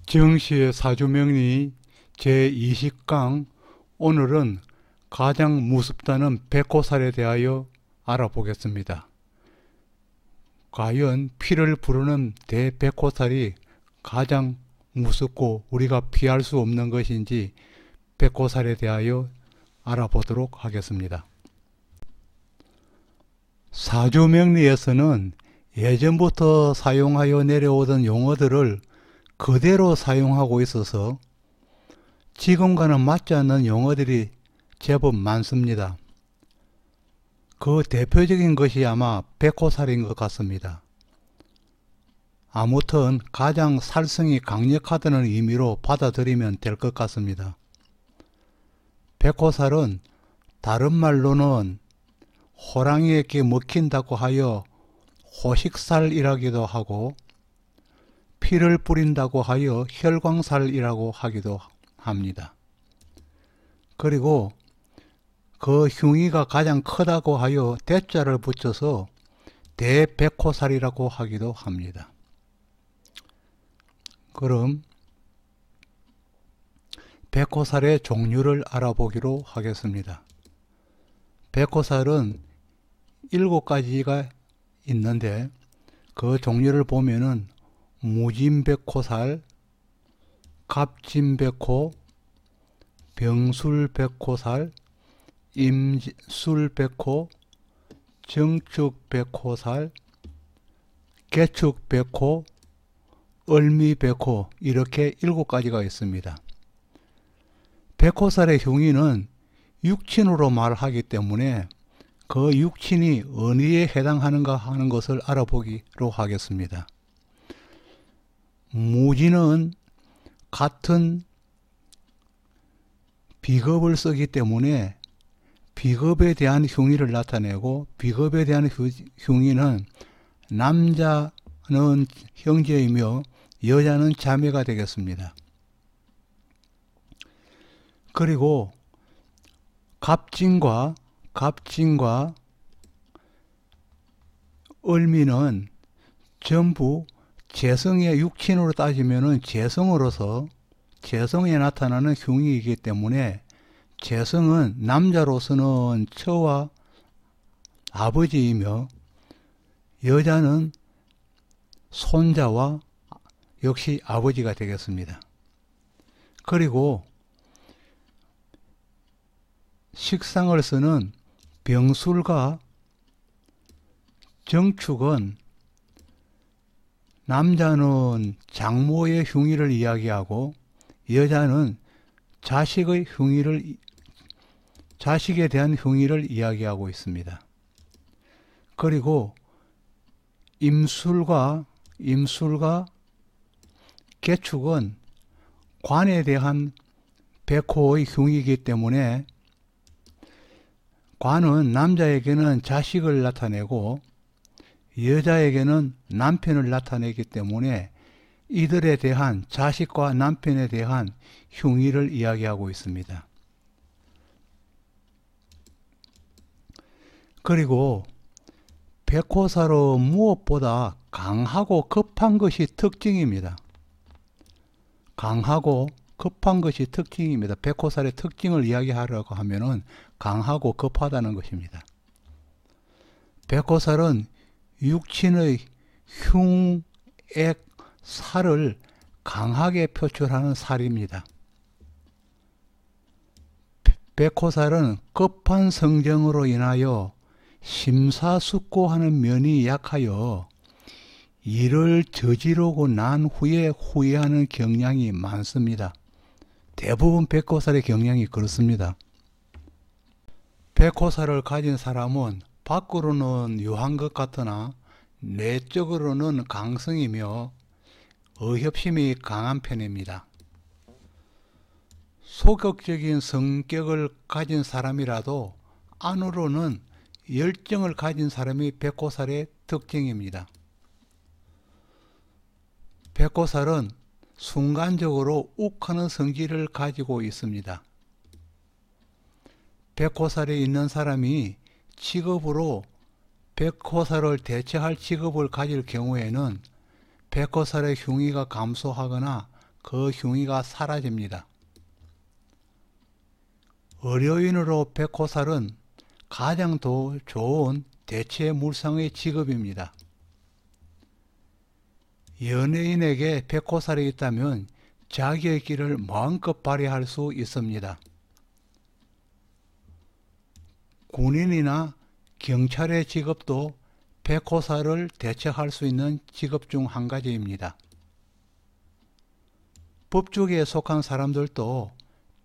정시의 사주명리 제20강. 오늘은 가장 무섭다는 백호살에 대하여 알아보겠습니다. 과연 피를 부르는 대백호살이 가장 무섭고 우리가 피할 수 없는 것인지 백호살에 대하여 알아보도록 하겠습니다. 사주명리에서는 예전부터 사용하여 내려오던 용어들을 그대로 사용하고 있어서 지금과는 맞지 않는 용어들이 제법 많습니다. 그 대표적인 것이 아마 백호살인 것 같습니다. 아무튼 가장 살성이 강력하다는 의미로 받아들이면 될 것 같습니다. 백호살은 다른 말로는 호랑이에게 먹힌다고 하여 호식살이라기도 하고 피를 뿌린다고 하여 혈광살이라고 하기도 합니다. 그리고 그 흉의가 가장 크다고 하여 대자를 붙여서 대백호살이라고 하기도 합니다. 그럼 백호살의 종류를 알아보기로 하겠습니다. 백호살은 7가지가 있는데 그 종류를 보면은 무진백호살, 갑진백호, 병술백호살, 임술백호, 정축백호살, 개축백호, 을미백호, 이렇게 7가지가 있습니다. 백호살의 흉의는 육친으로 말하기 때문에 그 육친이 어디에 해당하는가 하는 것을 알아보기로 하겠습니다. 무진은 같은 비겁을 쓰기 때문에 비겁에 대한 흉의를 나타내고, 비겁에 대한 흉의는 남자는 형제이며 여자는 자매가 되겠습니다. 그리고 갑진과 을미는 전부 재성의 육친으로 따지면은 재성으로서 재성에 나타나는 흉의이기 때문에 재성은 남자로서는 처와 아버지이며 여자는 손자와 역시 아버지가 되겠습니다. 그리고 식상을 쓰는 병술과 정축은 남자는 장모의 흉의를 이야기하고 여자는 자식에 대한 흉의를 이야기하고 있습니다. 그리고 임술과 개축은 관에 대한 백호의 흉의이기 때문에 관은 남자에게는 자식을 나타내고 여자에게는 남편을 나타내기 때문에 이들에 대한 자식과 남편에 대한 흉의를 이야기하고 있습니다. 그리고 백호살은 무엇보다 강하고 급한 것이 특징입니다. 강하고 급한 것이 특징입니다. 백호살의 특징을 이야기하려고 하면은 강하고 급하다는 것입니다. 백호살은 육친의 흉액 살을 강하게 표출하는 살입니다. 백호살은 급한 성정으로 인하여 심사숙고하는 면이 약하여 일을 저지르고 난 후에 후회하는 경향이 많습니다. 대부분 백호살의 경향이 그렇습니다. 백호살을 가진 사람은 밖으로는 유한 것 같으나 내적으로는 강성이며 의협심이 강한 편입니다. 소극적인 성격을 가진 사람이라도 안으로는 열정을 가진 사람이 백호살의 특징입니다. 백호살은 순간적으로 욱하는 성질을 가지고 있습니다. 백호살에 있는 사람이 직업으로 백호살을 대체할 직업을 가질 경우에는 백호살의 흉의가 감소하거나 그 흉의가 사라집니다. 의료인으로 백호살은 가장 더 좋은 대체 물상의 직업입니다. 연예인에게 백호살이 있다면 자기의 길을 마음껏 발휘할 수 있습니다. 군인이나 경찰의 직업도 백호살을 대체할 수 있는 직업 중 한 가지입니다. 법조계에 속한 사람들도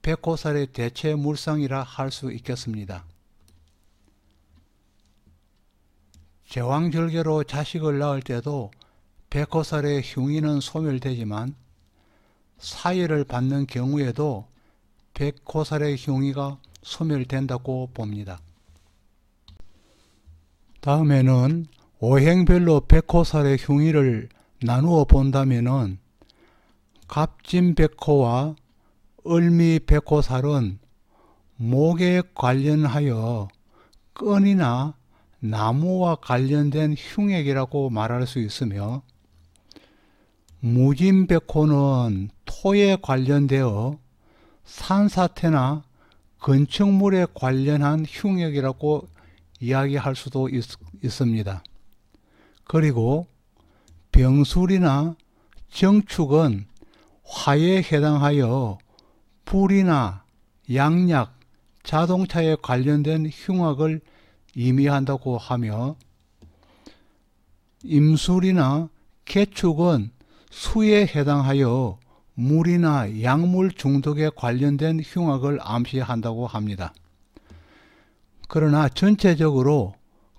백호살의 대체 물상이라 할 수 있겠습니다. 제왕절개로 자식을 낳을 때도 백호살의 흉의는 소멸되지만 사예를 받는 경우에도 백호살의 흉의가 소멸된다고 봅니다. 다음에는 오행별로 백호살의 흉의를 나누어 본다면은 갑진백호와 을미백호살은 목에 관련하여 끈이나 나무와 관련된 흉액이라고 말할 수 있으며, 무진백호는 토에 관련되어 산사태나 건축물에 관련한 흉액이라고 이야기할 수도 있습니다. 그리고 병술이나 정축은 화에 해당하여 불이나 양약, 자동차에 관련된 흉악을 의미한다고 하며, 임술이나 개축은 수에 해당하여 물이나 약물 중독에 관련된 흉악을 암시한다고 합니다. 그러나 전체적으로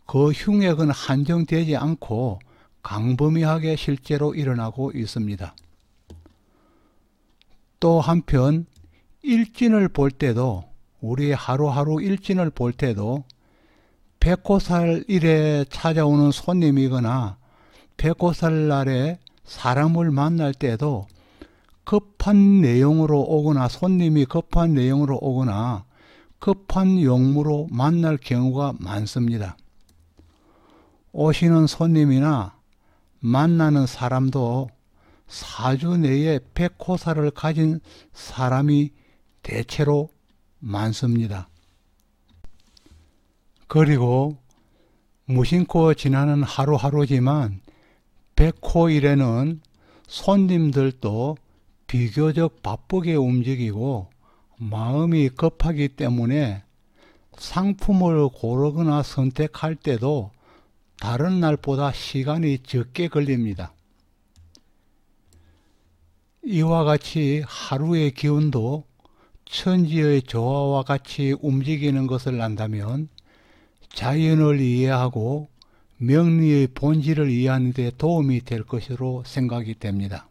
그 흉액은 한정되지 않고 광범위하게 실제로 일어나고 있습니다. 또 한편 일진을 볼 때도, 우리 하루하루 일진을 볼 때도 백호살일에 찾아오는 손님이거나 백호살 날에 사람을 만날 때도 급한 내용으로 오거나, 손님이 급한 내용으로 오거나 급한 용무로 만날 경우가 많습니다. 오시는 손님이나 만나는 사람도 사주 내에 백호살을 가진 사람이 대체로 많습니다. 그리고 무심코 지나는 하루하루지만 백호일에는 손님들도 비교적 바쁘게 움직이고 마음이 급하기 때문에 상품을 고르거나 선택할 때도 다른 날보다 시간이 적게 걸립니다. 이와 같이 하루의 기운도 천지의 조화와 같이 움직이는 것을 안다면 자연을 이해하고 명리의 본질을 이해하는 데 도움이 될 것으로 생각이 됩니다.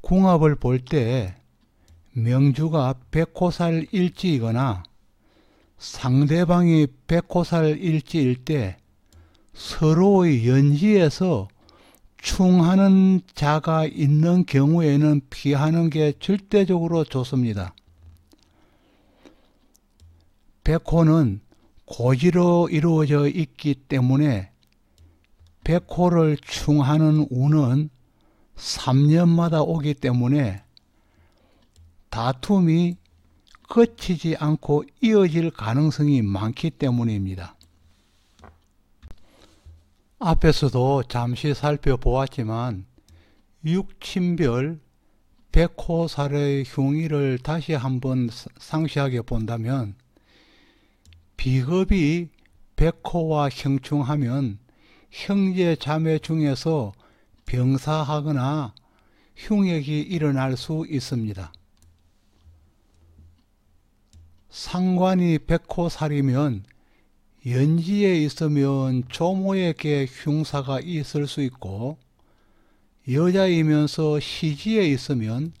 궁합을 볼 때 명주가 백호살 일지이거나 상대방이 백호살 일지일 때 서로의 연지에서 충하는 자가 있는 경우에는 피하는 게 절대적으로 좋습니다. 백호는 고지로 이루어져 있기 때문에 백호를 충하는 운은 3년마다 오기 때문에 다툼이 거치지 않고 이어질 가능성이 많기 때문입니다. 앞에서도 잠시 살펴보았지만 육친별 백호살의 흉의를 다시 한번 상세하게 본다면, 비겁이 백호와 형충하면 형제 자매 중에서 병사하거나 흉액이 일어날 수 있습니다. 상관이 백호살이면 연지에 있으면 조모에게 흉사가 있을 수 있고, 여자이면서 시지에 있으면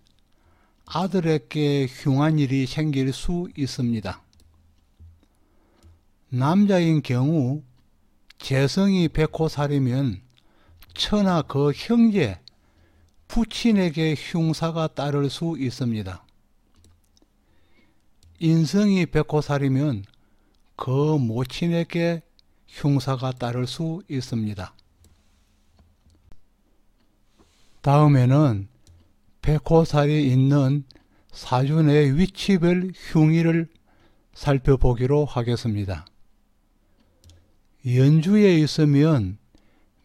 아들에게 흉한 일이 생길 수 있습니다. 남자인 경우 재성이 백호살이면 처나 그 형제, 부친에게 흉사가 따를 수 있습니다. 인성이 백호살이면 그 모친에게 흉사가 따를 수 있습니다. 다음에는 백호살이 있는 사주 내 위치별 흉의를 살펴보기로 하겠습니다. 연주에 있으면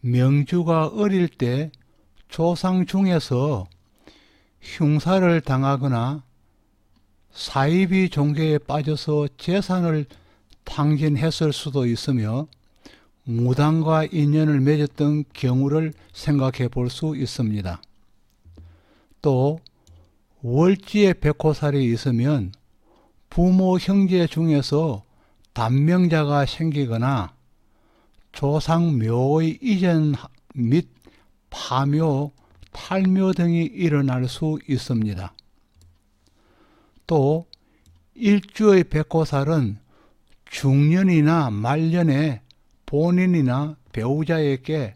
명주가 어릴 때 조상 중에서 흉사를 당하거나 사이비 종교에 빠져서 재산을 탕진했을 수도 있으며 무당과 인연을 맺었던 경우를 생각해 볼 수 있습니다. 또 월지에 백호살이 있으면 부모 형제 중에서 단명자가 생기거나 조상 묘의 이전 및 파묘, 탈묘 등이 일어날 수 있습니다. 또 일주의 백호살은 중년이나 말년에 본인이나 배우자에게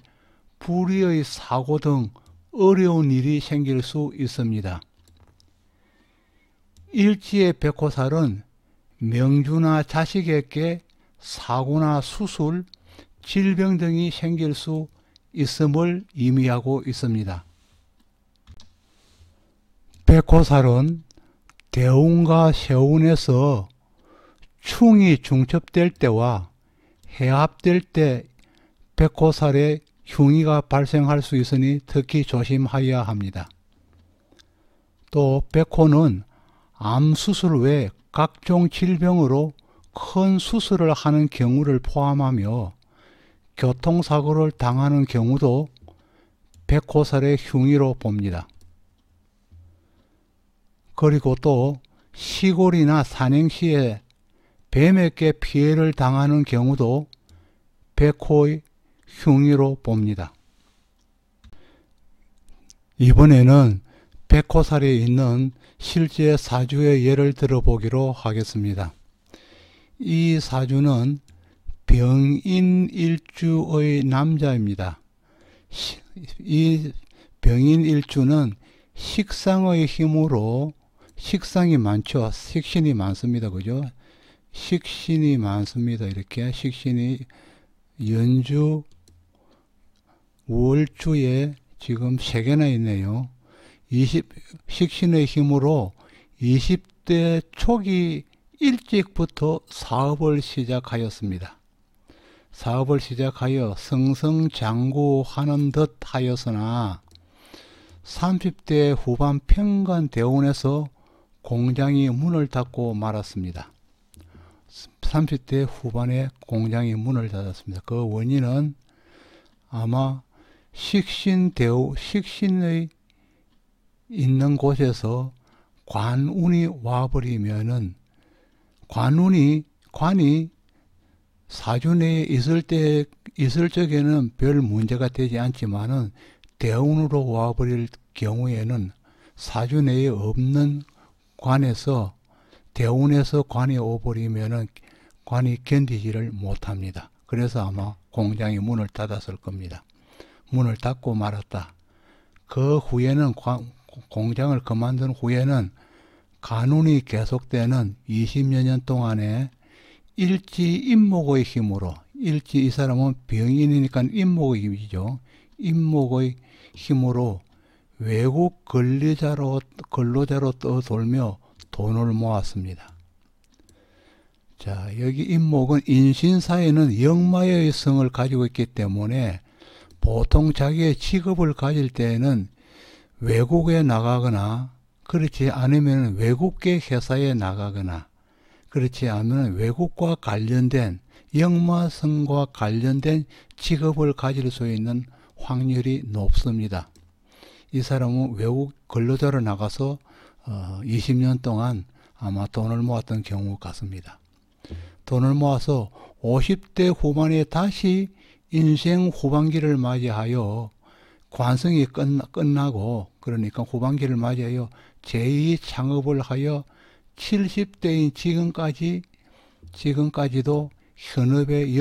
불의의 사고 등 어려운 일이 생길 수 있습니다. 일지의 백호살은 명주나 자식에게 사고나 수술, 질병 등이 생길 수 있음을 의미하고 있습니다. 백호살은 대운과 세운에서 충이 중첩될 때와 해합될 때 백호살의 흉의가 발생할 수 있으니 특히 조심하여야 합니다. 또 백호는 암 수술 외 각종 질병으로 큰 수술을 하는 경우를 포함하며 교통사고를 당하는 경우도 백호살의 흉의로 봅니다. 그리고 또 시골이나 산행시에 뱀에게 피해를 당하는 경우도 백호의 흉의로 봅니다. 이번에는 백호살이 있는 실제 사주의 예를 들어보기로 하겠습니다. 이 사주는 병인일주의 남자입니다. 이 병인일주는 식상의 힘으로, 식상이 많죠. 식신이 많습니다. 그죠? 식신이 많습니다. 이렇게 식신이 연주, 월주에 지금 3개나 있네요. 식신의 힘으로 20대 초기 일찍부터 사업을 시작하였습니다. 사업을 시작하여 승승장구하는 듯 하였으나 30대 후반 평간 대운에서 공장이 문을 닫고 말았습니다. 30대 후반에 공장이 문을 닫았습니다. 그 원인은 아마 식신의 있는 곳에서 관운이 와버리면은 관이 사주 내에 있을 적에는 별 문제가 되지 않지만은 대운으로 와버릴 경우에는 사주 내에 없는 관에서 대운에서 관이 오버리면은 관이 견디지를 못합니다. 그래서 아마 공장이 문을 닫았을 겁니다. 문을 닫고 말았다. 그 후에는 공장을 그만둔 후에는 간운이 계속되는 20여 년 동안에 일지인목의 힘으로, 일지 이 사람은 병인이니까 인목의 힘이죠. 인목의 힘으로 외국 근로자로 떠돌며 돈을 모았습니다. 자, 여기 인목은 인신사에는 역마의 성을 가지고 있기 때문에 보통 자기의 직업을 가질 때에는 외국에 나가거나 그렇지 않으면 외국계 회사에 나가거나 그렇지 않으면 외국과 관련된 역마성과 관련된 직업을 가질 수 있는 확률이 높습니다. 이 사람은 외국 근로자로 나가서 20년 동안 아마 돈을 모았던 경우 같습니다. 돈을 모아서 50대 후반에 다시 인생 후반기를 맞이하여 관성이 끝나고 그러니까 후반기를 맞이하여 제2 창업을 하여 70대인 지금까지도 현업에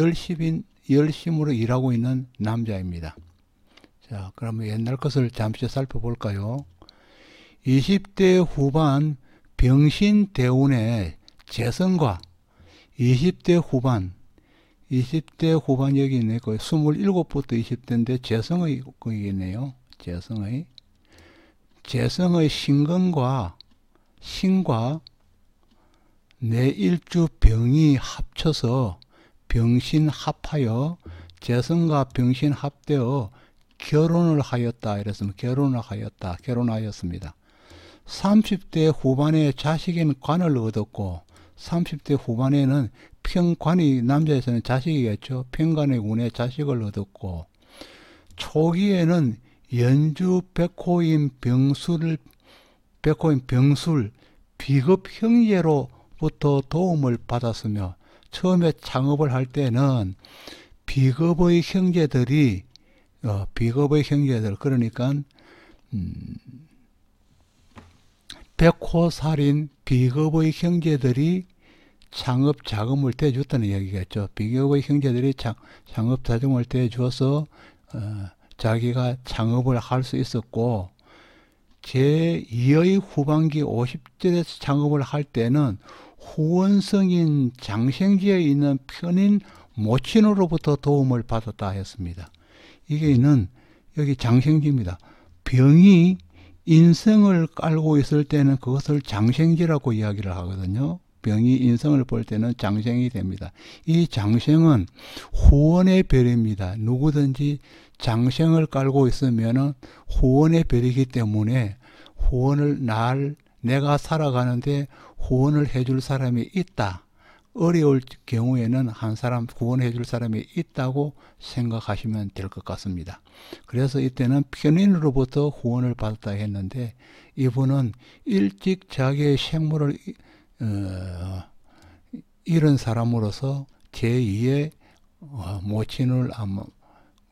열심으로 일하고 있는 남자입니다. 자, 그러면 옛날 것을 잠시 살펴볼까요? 20대 후반 병신 대운의 재성과 20대 후반 여기 있네. 거의 27부터 20대인데 재성의 거기 있네요. 재성의 재성의 신근과 신과 내일주 병이 합쳐서 병신합하여 재성과 병신합되어 결혼을 하였다. 이랬으면 결혼하였습니다. 30대 후반에 자식인 관을 얻었고 30대 후반에는 평관이 남자에서는 자식이겠죠. 평관의 운에 자식을 얻었고 초기에는 연주 백호인 병술 비급 형제로부터 도움을 받았으며 처음에 창업을 할 때는 비급의 형제들 그러니까 백호살인 비급의 형제들이 창업 자금을 대줬다는 이야기겠죠. 비급의 형제들이 창업 자금을 대주어서 자기가 창업을 할 수 있었고 제2의 후반기 50절에서 창업을 할 때는 후원성인 장생지에 있는 편인 모친으로부터 도움을 받았다 했습니다. 이게는 여기 장생지입니다. 병이 인성을 깔고 있을 때는 그것을 장생지라고 이야기를 하거든요. 병이 인성을 볼 때는 장생이 됩니다. 이 장생은 후원의 별입니다. 누구든지 장생을 깔고 있으면 후원의 별이기 때문에 내가 살아가는데 후원을 해줄 사람이 있다. 어려울 경우에는 한 사람 후원해 줄 사람이 있다고 생각하시면 될 것 같습니다. 그래서 이때는 편인으로부터 후원을 받았다 했는데 이분은 일찍 자기의 생물을 잃은 사람으로서 제2의 모친을 아마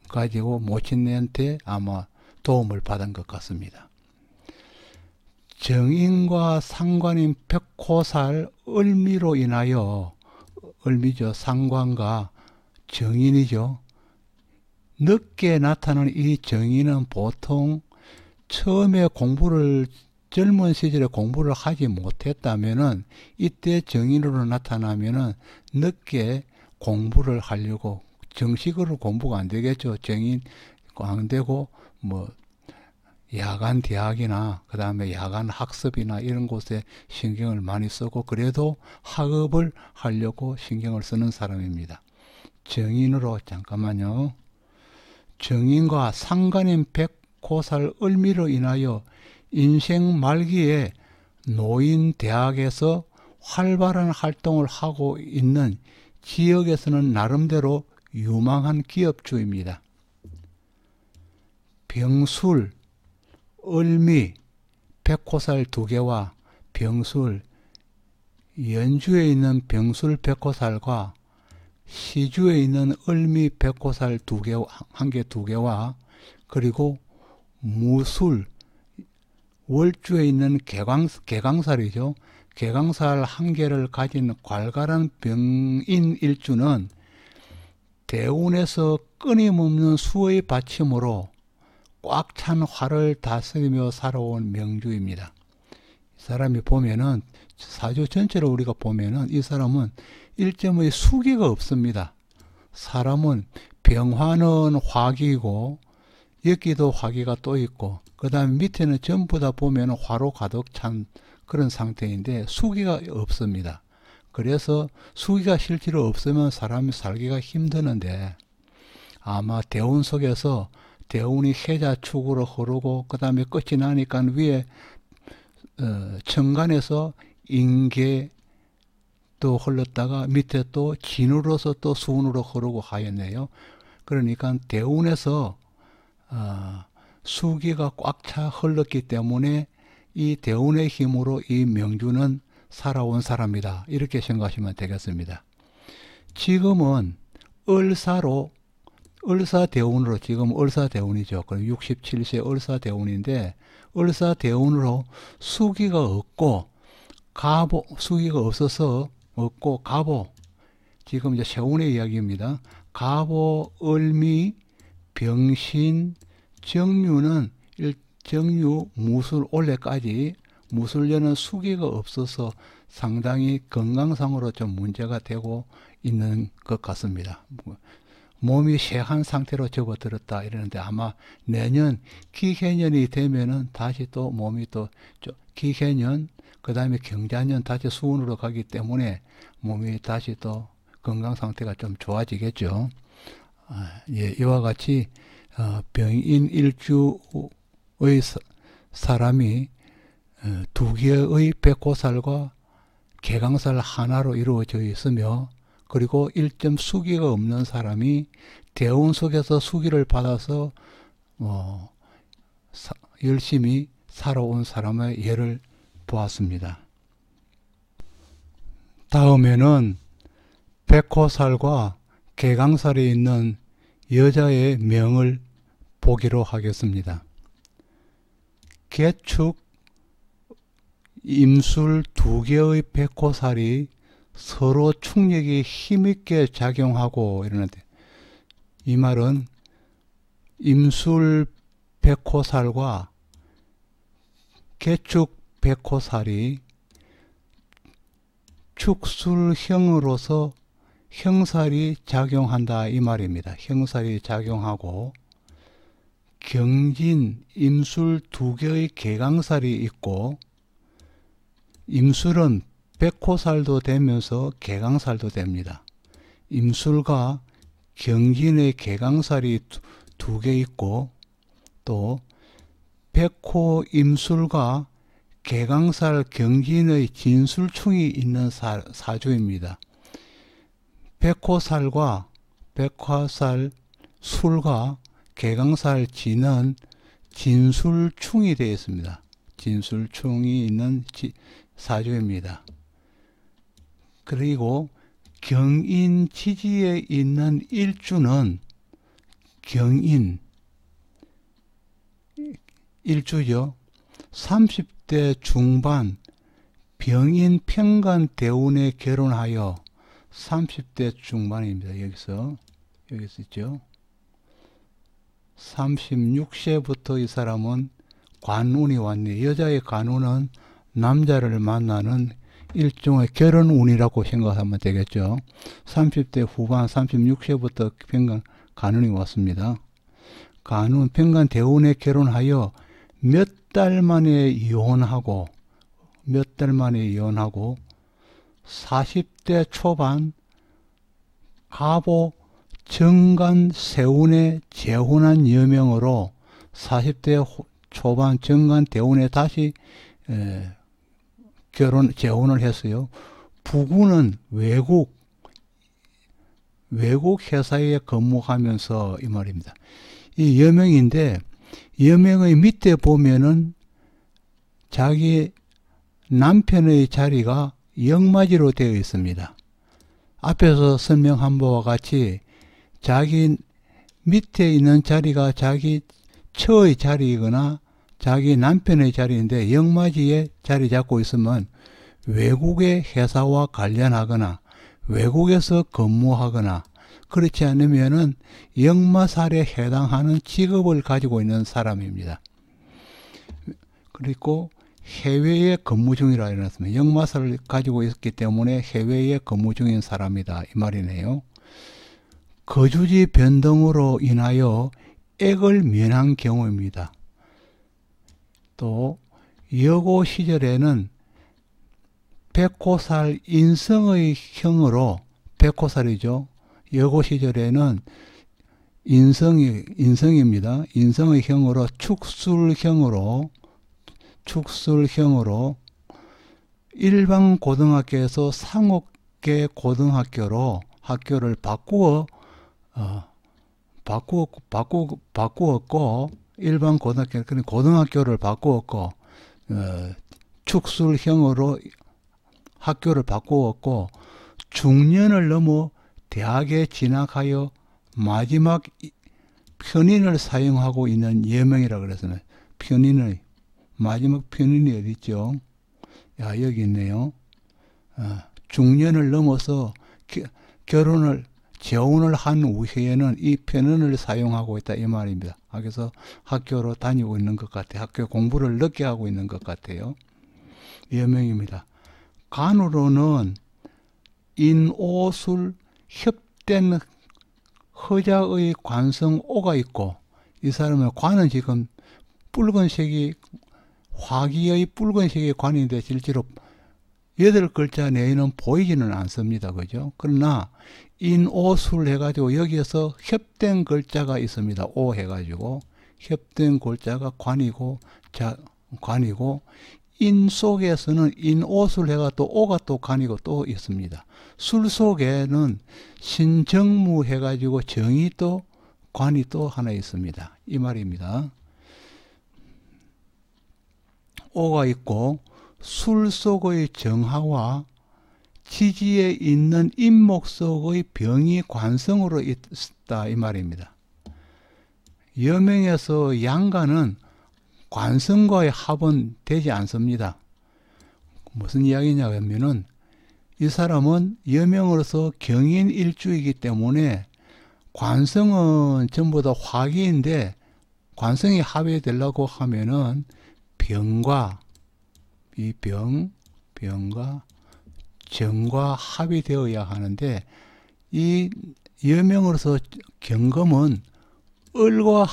가지고 모친네한테 아마 도움을 받은 것 같습니다. 정인과 상관인 백호살 을미로 인하여 을미죠. 상관과 정인이죠. 늦게 나타나는 이 정인은 보통 처음에 젊은 시절에 공부를 하지 못했다면은 이때 정인으로 나타나면은 늦게 공부를 하려고 정식으로 공부가 안 되겠죠. 정인 안 되고 야간 대학이나 그 다음에 야간 학습이나 이런 곳에 신경을 많이 쓰고 그래도 학업을 하려고 신경을 쓰는 사람입니다. 정인으로 잠깐만요. 정인과 상관인 백호살 을미로 인하여 인생 말기에 노인 대학에서 활발한 활동을 하고 있는 지역에서는 나름대로 유망한 기업주입니다. 병술, 을미, 백호살 2개와 병술, 연주에 있는 병술 백호살과 시주에 있는 을미 백호살 2개와 그리고 무술, 월주에 있는 개강살이죠. 개강살 1개를 가진 괄괄한 병인 일주는 대운에서 끊임없는 수의 받침으로 꽉 찬 활을 다스리며 살아온 명주입니다. 이 사람이 보면은 사주 전체를 우리가 보면은 이 사람은 일점의 수기가 없습니다. 사람은 병화는 화기이고 여기도 화기가 또 있고 그 다음에 밑에는 전부 다 보면 화로 가득 찬 그런 상태인데 수기가 없습니다. 그래서 수기가 실제로 없으면 사람이 살기가 힘드는데 아마 대운 속에서 대운이 해자축으로 흐르고 그 다음에 끝이 나니까 위에 천간에서 인계 또 흘렀다가 밑에 또 진으로서 또 수운으로 흐르고 하였네요. 그러니까 대운에서 수기가 꽉 차 흘렀기 때문에 이 대운의 힘으로 이 명주는 살아온 사람이다. 이렇게 생각하시면 되겠습니다. 지금은 을사대운으로 지금 을사대운이죠. 그럼 67세 을사대운인데 을사대운으로 수기가 없고 수기가 없어서 없고 갑오 지금 이제 세운의 이야기입니다. 갑오, 을미, 병신, 정유는 정유, 무술, 올해까지 무술년은 수기가 없어서 상당히 건강상으로 좀 문제가 되고 있는 것 같습니다. 몸이 쇠한 상태로 접어들었다 이러는데 아마 내년 기해년이 되면은 다시 또 몸이 또 기해년 그 다음에 경자년 다시 수운으로 가기 때문에 몸이 다시 또 건강 상태가 좀 좋아지겠죠. 예, 이와 같이 병인 일주의 사람이 두 개의 백호살과 개강살 하나로 이루어져 있으며 그리고 1점 수기가 없는 사람이 대운 속에서 수기를 받아서 열심히 살아온 사람의 예를 보았습니다. 다음에는 백호살과 개강살이 있는 여자의 명을 보기로 하겠습니다. 개축, 임술 두 개의 백호살이 서로 충력이 힘있게 작용하고 이러는데 이 말은 임술 백호살과 개축 백호살이 축술형으로서 형살이 작용한다 이 말입니다. 형살이 작용하고 경진, 임술 두 개의 개강살이 있고 임술은 백호살도 되면서 개강살도 됩니다. 임술과 경진의 개강살이 두 개 있고 또 백호 임술과 개강살 경진의 진술충이 있는 사주입니다. 백호살과 백화살 술과 개강살 진은 진술충이 되어 있습니다. 진술충이 있는 사주입니다. 그리고 경인지지에 있는 일주는 경인 일주죠. 30대 중반 병인 평간 대운에 결혼하여 30대 중반입니다. 여기서 있죠. 36세부터 이 사람은 관운이 왔네. 여자의 관운은 남자를 만나는 일종의 결혼운이라고 생각하면 되겠죠. 30대 후반 36세부터 평간 관운이 왔습니다. 관운 평간 대운에 결혼하여 몇 달 만에 이혼하고 40대 초반 가보 정간 세운에 재혼한 여명으로 40대 초반 정간 대운에 다시 재혼을 했어요. 부부는 외국 회사에 근무하면서 이 말입니다. 이 여명인데 여명의 밑에 보면은 자기 남편의 자리가 역마지로 되어 있습니다. 앞에서 설명한 바와 같이 자기 밑에 있는 자리가 자기 처의 자리이거나 자기 남편의 자리인데 역마지에 자리 잡고 있으면 외국의 회사와 관련하거나 외국에서 근무하거나 그렇지 않으면은 역마살에 해당하는 직업을 가지고 있는 사람입니다. 그리고 해외에 근무 중이라 해놨습니다. 역마살을 가지고 있기 때문에 해외에 근무 중인 사람이다 이 말이네요. 거주지 변동으로 인하여 액을 면한 경우입니다. 또 여고 시절에는 백호살 인성의 형으로 백호살이죠. 여고 시절에는 인성입니다. 인성의 형으로 축술형으로 일반 고등학교에서 상옥계 고등학교로 학교를 바꾸었고 일반 고등학교를 바꾸었고 축술형으로 학교를 바꾸었고 중년을 넘어 대학에 진학하여 마지막 편인을 사용하고 있는 여명이라고 그랬어요. 마지막 편인이 어디 있죠? 여기 있네요. 중년을 넘어서 재혼을 한 후에는 이 편인을 사용하고 있다 이 말입니다. 그래서 학교로 다니고 있는 것 같아요. 학교 공부를 늦게 하고 있는 것 같아요. 여명입니다. 간으로는 인오술 협된 허자의 관성 오가 있고, 이 사람의 관은 지금 붉은색이 화기의 붉은색의 관인데 실제로 8글자 내에는 보이지는 않습니다. 그죠? 그러나 인오술 해가지고 여기에서 협된 글자가 있습니다. 오 해가지고 협된 글자가 관이고 인 속에서는 인오술 해가 또 오가 또 관이고 또 있습니다. 술 속에는 신정무 해가지고 정이 또 관이 또 하나 있습니다. 이 말입니다. 오가 있고 술 속의 정화와 지지에 있는 인목 속의 병이 관성으로 있다 이 말입니다. 여명에서 양가는 관성과의 합은 되지 않습니다. 무슨 이야기냐 하면은 이 사람은 여명으로서 경인일주이기 때문에 관성은 전부 다 화기인데 관성이 합해되려고 하면은 병과 이 병과 정과 합이 되어야 하는데 이 여명으로서 경금은 을과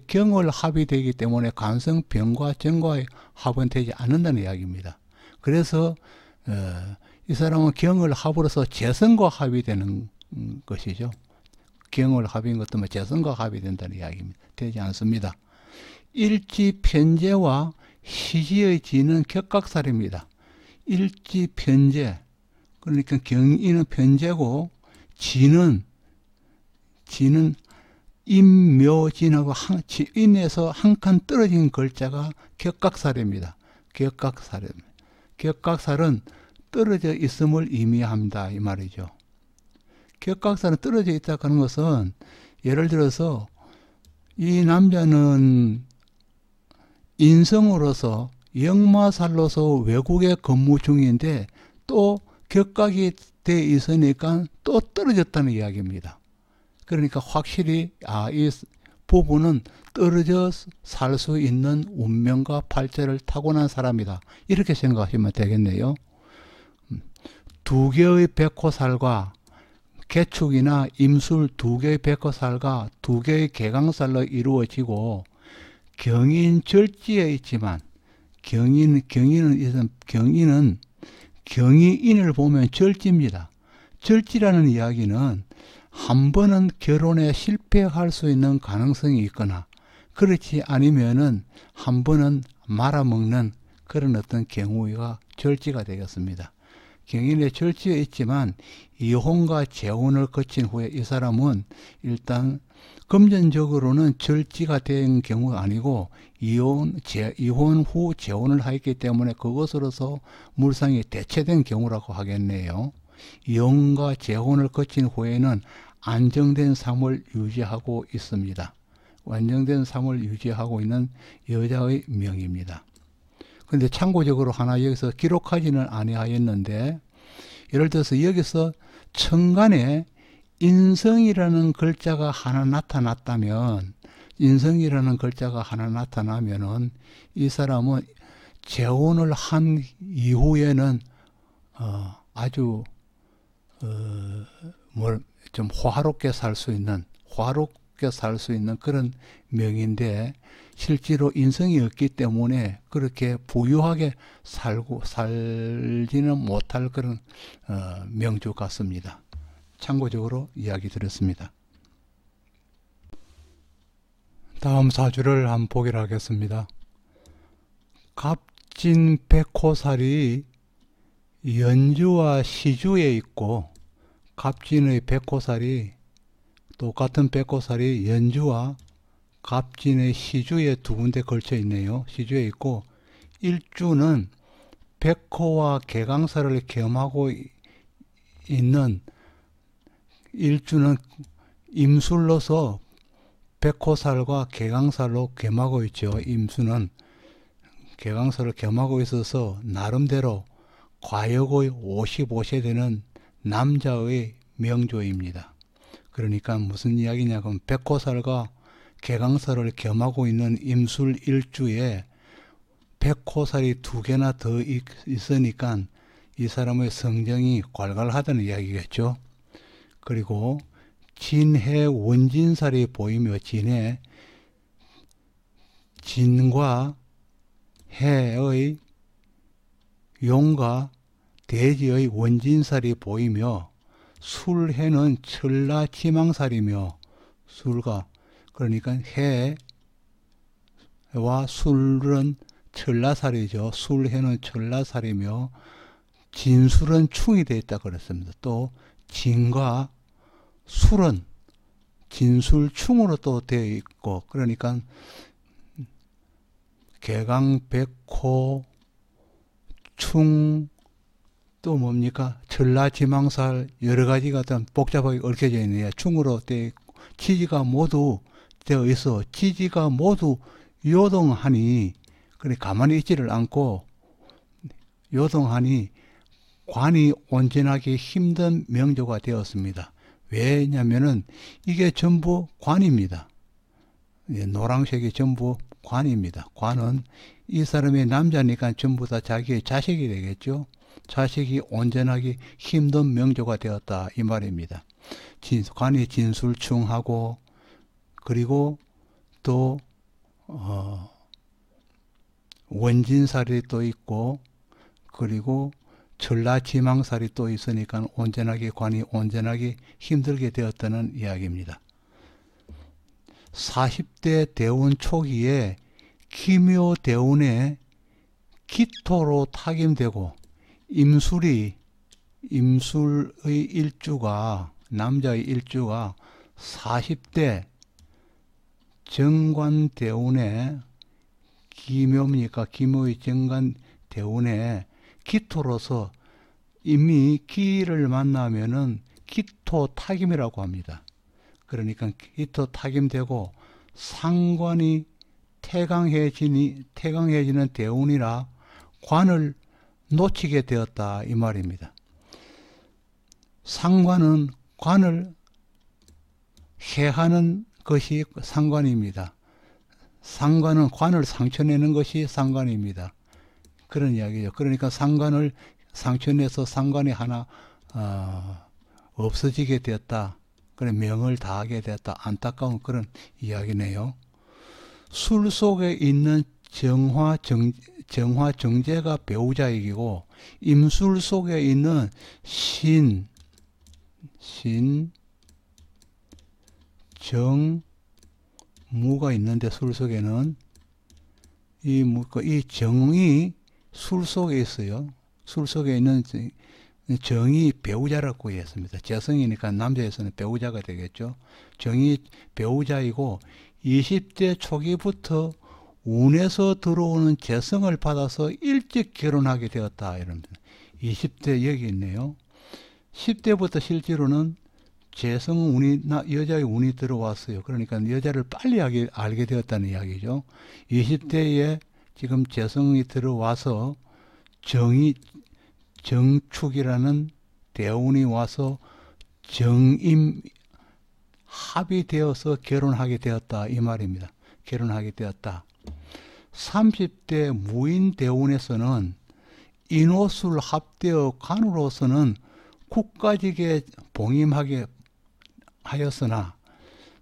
경을 합이 되기 때문에 관성 병과 정과의 합은 되지 않는다는 이야기입니다. 그래서 이 사람은 경을 합으로서 재성과 합이 되는 것이죠. 경을 합인 것도 뭐 재성과 합이 된다는 이야기입니다. 되지 않습니다. 일지 편제와 시지의 지는 격각살입니다. 일지 편제, 그러니까 경인은 편제고 지는 임묘진하고 인에서 한 칸 떨어진 글자가 격각살입니다. 격각살은 떨어져 있음을 의미합니다. 이 말이죠. 격각살은 떨어져 있다고 하는 것은 예를 들어서 이 남자는 인성으로서 역마살로서 외국에 근무 중인데 또 격각이 돼 있으니까 또 떨어졌다는 이야기입니다. 그러니까 확실히 이 부부는 떨어져 살 수 있는 운명과 팔자를 타고난 사람이다. 이렇게 생각하시면 되겠네요. 두 개의 백호살과 개축이나 임술 두 개의 백호살과 두 개의 개강살로 이루어지고 경인 절지에 있지만 경인은 경이인을 보면 절지입니다. 절지라는 이야기는 한 번은 결혼에 실패할 수 있는 가능성이 있거나 그렇지 아니면은 한 번은 말아먹는 그런 어떤 경우가 절지가 되겠습니다. 경인의 절지에 있지만 이혼과 재혼을 거친 후에 이 사람은 일단 금전적으로는 절지가 된 경우가 아니고 이혼 후 재혼을 하였기 때문에 그것으로서 물상이 대체된 경우라고 하겠네요. 이혼과 재혼을 거친 후에는 안정된 삶을 유지하고 있습니다. 안정된 삶을 유지하고 있는 여자의 명입니다. 그런데 참고적으로 하나 여기서 기록하지는 아니하였는데 예를 들어서 여기서 천간에 인성이라는 글자가 하나 나타났다면 이 사람은 재혼을 한 이후에는 아주 좀 화롭게 살 수 있는 그런 명인데 실제로 인성이 없기 때문에 그렇게 부유하게 살지는 못할 그런 명주 같습니다. 참고적으로 이야기 드렸습니다. 다음 사주를 한번 보기로 하겠습니다. 갑진 백호살이 연주와 시주에 있고 갑진의 백호살이 똑같은 백호살이 연주와 갑진의 시주에 두 군데 걸쳐 있네요. 시주에 있고 일주는 백호와 개강살을 겸하고 있는 일주는 임술로서 백호살과 개강살로 겸하고 있죠. 임수는 개강살을 겸하고 있어서 나름대로 과역의 55세 되는 남자의 명조입니다. 그러니까 무슨 이야기냐면 백호살과 개강살을 겸하고 있는 임술 일주에 백호살이 두 개나 더 있으니까 이 사람의 성정이 괄괄하다는 이야기겠죠. 그리고 진해 원진살이 보이며 진과 해의 용과 대지의 원진살이 보이며 술해는 천라지망살이며 술과 그러니까 해와 술은 천라살이죠. 술해는 천라살이며 진술은 충이 되어 있다 그랬습니다. 또 진과 술은 진술충으로 또 되어 있고 그러니까 개강백호 충 또 뭡니까? 천라지망살 여러 가지가 좀 복잡하게 얽혀져 있네요. 충으로 되어 있고 지지가 모두 되어 있어 지지가 모두 요동하니 그래 가만히 있지를 않고 요동하니 관이 온전하기 힘든 명조가 되었습니다. 왜냐면은 이게 전부 관입니다. 노란색이 전부 관입니다. 관은 이 사람이 남자니까 전부 다 자기의 자식이 되겠죠. 자식이 온전하기 힘든 명조가 되었다 이 말입니다. 관이 진술충하고 그리고 또 원진살이 또 있고 그리고 천라지망살이 또 있으니까 관이 온전하기 힘들게 되었다는 이야기입니다. 40대 대운 초기에 기묘대운에 기토로 타김되고 임술의 일주가 남자의 일주가 40대 정관대운에 기묘입니까? 기묘의 정관대운에 기토로서 이미 기를 만나면은 기토 타김이라고 합니다. 그러니까 기토 타김되고 상관이 태강해지는 대운이라 관을 놓치게 되었다 이 말입니다. 상관은 관을 해하는 것이 상관입니다. 상관은 관을 상처내는 것이 상관입니다. 그런 이야기죠. 그러니까 상관을 상처내서 상관이 하나 없어지게 되었다. 그래 명을 다하게 되었다. 안타까운 그런 이야기네요. 술 속에 있는 정화정제가 배우자이기고 임술 속에 있는 정무가 있는데 술 속에는 이 정이 술 속에 있어요. 술 속에 있는 정이 배우자라고 했습니다. 재성이니까 남자에서는 배우자가 되겠죠. 정이 배우자이고 20대 초기부터 운에서 들어오는 재성을 받아서 일찍 결혼하게 되었다. 이럽니다. 20대 여기 있네요. 10대부터 실제로는 재성 운이, 여자의 운이 들어왔어요. 그러니까 여자를 빨리 알게 되었다는 이야기죠. 20대에 지금 재성이 들어와서 정축이라는 대운이 와서 정임 합이 되어서 결혼하게 되었다 이 말입니다. 결혼하게 되었다. 30대 무인 대운에서는 인호술 합되어 관으로서는 국가직에 봉임하게 하였으나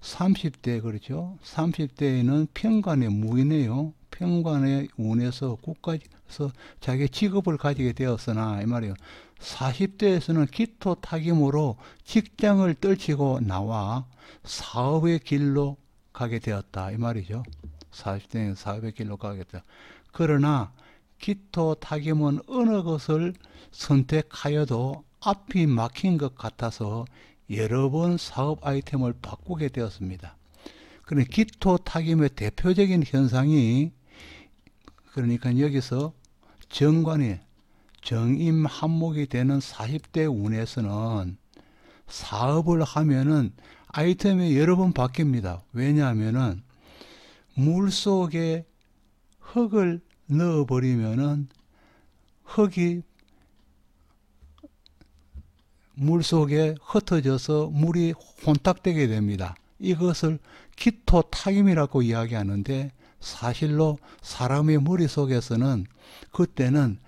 30대 그렇죠. 30대에는 평관의 무인이에요. 평관의 운에서 국가에서 자기 직업을 가지게 되었으나 이 말이에요. 40대에서는 기토 타김으로 직장을 떨치고 나와 사업의 길로 가게 되었다 이 말이죠. 40대는 사업의 길로 가게 되었다. 그러나 기토 타김은 어느 것을 선택하여도 앞이 막힌 것 같아서 여러 번 사업 아이템을 바꾸게 되었습니다. 그러니까 기토 타김의 대표적인 현상이 그러니까 여기서 정관이 정임 한목이 되는 40대 운에서는 사업을 하면은 아이템이 여러 번 바뀝니다. 왜냐하면은 물 속에 흙을 넣어버리면은 흙이 물 속에 흩어져서 물이 혼탁되게 됩니다. 이것을 기토 타김이라고 이야기하는데 사실로 사람의 머릿속에서는 그때는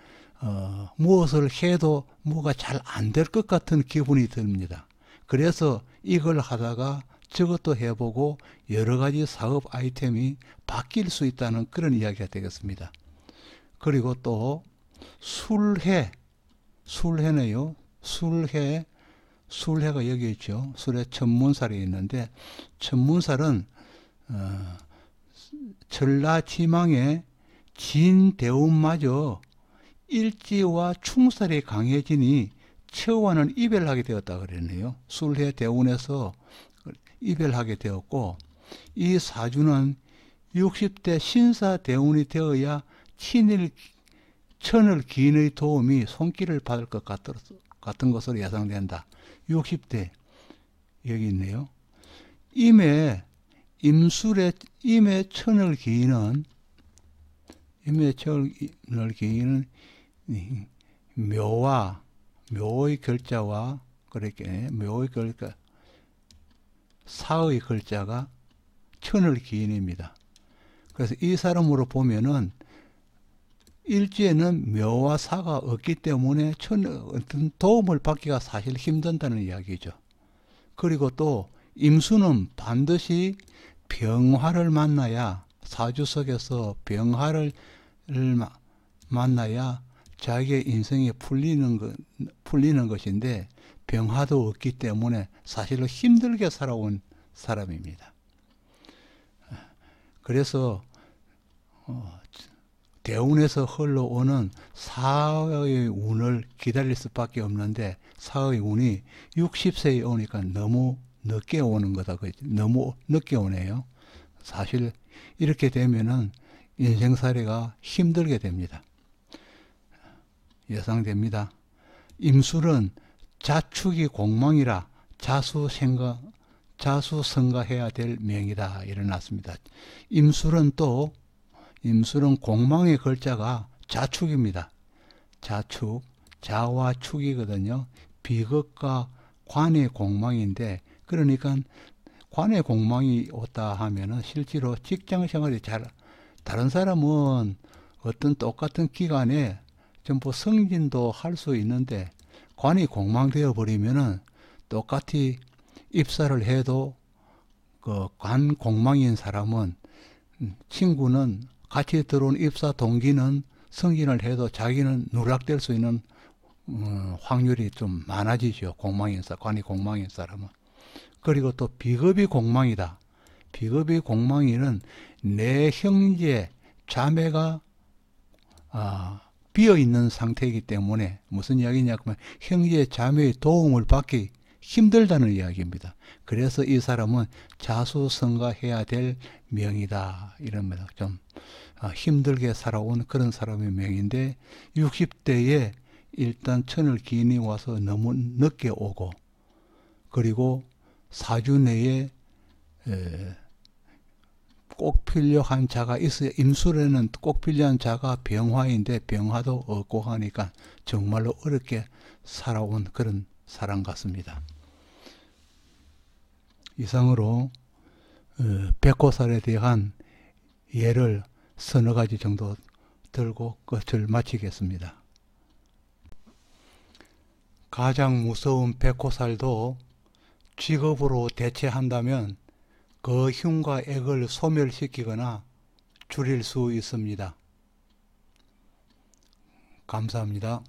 무엇을 해도 뭐가 잘 안 될 것 같은 기분이 듭니다. 그래서 이걸 하다가 저것도 해보고 여러 가지 사업 아이템이 바뀔 수 있다는 그런 이야기가 되겠습니다. 그리고 또 술해네요. 술해가 여기 있죠. 술해 천문살이 있는데, 천문살은 전라지망의 진대운마저 일지와 충살이 강해지니 처와는 이별하게 되었다 그랬네요. 술해 대운에서 이별하게 되었고, 이 사주는 60대 신사 대운이 되어야 천을 기인의 도움이 손길을 받을 것 같은 것으로 예상된다. 60대 여기 있네요. 임의 천을 기인은 묘의 글자와 그렇게 묘의 글자 사의 글자가 천을 기인입니다. 그래서 이 사람으로 보면은 일지에는 묘와 사가 없기 때문에 어떤 도움을 받기가 사실 힘든다는 이야기죠. 그리고 또 임수는 반드시 병화를 만나야, 사주 속에서 병화를 만나야 자기의 인생이 풀리는 것인데, 병화도 없기 때문에 사실은 힘들게 살아온 사람입니다. 그래서 대운에서 흘러오는 사의 운을 기다릴 수밖에 없는데, 사의 운이 60세에 오니까 너무 늦게 오는 거다. 너무 늦게 오네요. 사실 이렇게 되면은 인생살이가 힘들게 됩니다. 예상됩니다. 임술은 자축이 공망이라 자수성가해야 될 명이다. 일어났습니다. 임술은 공망의 글자가 자축입니다. 자축, 자와 축이거든요. 비극과 관의 공망인데, 그러니까 관의 공망이 왔다 하면은 실제로 직장 생활이 다른 사람은 어떤 똑같은 기간에 전부 승진도 할 수 있는데, 관이 공망되어 버리면은 똑같이 입사를 해도 그 관 공망인 사람은, 친구는 같이 들어온 입사 동기는 승진을 해도 자기는 누락될 수 있는 확률이 좀 많아지죠. 관이 공망인 사람은. 그리고 또 비겁이 공망이다. 비겁이 공망이는 내 형제 자매가 비어있는 상태이기 때문에, 무슨 이야기냐면 형제 자매의 도움을 받기 힘들다는 이야기입니다. 그래서 이 사람은 자수성가해야 될 명이다. 이럽니다. 좀 힘들게 살아온 그런 사람의 명인데, 60대에 일단 천을 기인이 와서 너무 늦게 오고, 그리고 사주 내에 꼭 필요한 자가 있어야, 임술에는 꼭 필요한 자가 병화인데 병화도 없고 하니까 정말로 어렵게 살아온 그런 사람 같습니다. 이상으로 백호살에 대한 예를 서너 가지 정도 들고 끝을 마치겠습니다. 가장 무서운 백호살도 직업으로 대체한다면 그 흉과 액을 소멸시키거나 줄일 수 있습니다. 감사합니다.